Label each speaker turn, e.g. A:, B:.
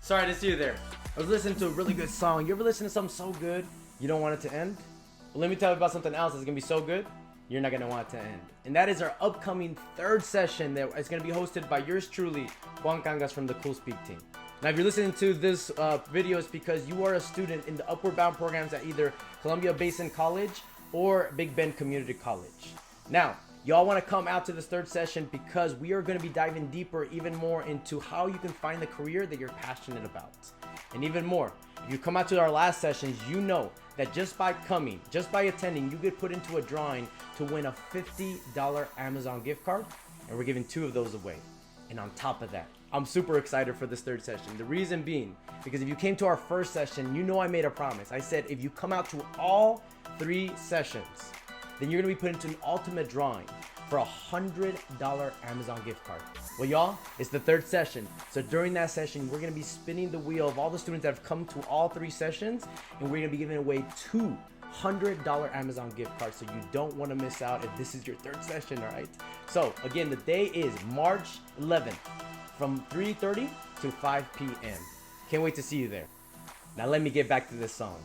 A: Sorry to see you there. I was listening to a really good song. You ever listen to something so good you don't want it to end? Well, let me tell you about something else that's gonna be so good you're not gonna want it to end. And that is our upcoming third session that is gonna be hosted by yours truly, Juan Cangas from the Coolspeak team. Now, if you're listening to this video, it's because you are a student in the Upward Bound programs at either Columbia Basin College or Big Bend Community College. Now, y'all want to come out to this third session because we are going to be diving deeper, even more into how you can find the career that you're passionate about. And even more, if you come out to our last sessions, you know that just by attending, you get put into a drawing to win a $50 Amazon gift card, and we're giving 2 of those away. And on top of that, I'm super excited for this third session. The reason being, because if you came to our first session, you know I made a promise. I said if you come out to all 3 sessions, then you're gonna be put into an ultimate drawing for a $100 Amazon gift card. Well, y'all, it's the third session. So during that session, we're gonna be spinning the wheel of all the students that have come to all 3 sessions, and we're gonna be giving away 2 $100 Amazon gift cards, so you don't want to miss out if this is your third session. All right, so again, the day is March 11th from 3:30 to 5 p.m. Can't wait to see you there. Now let me get back to this song.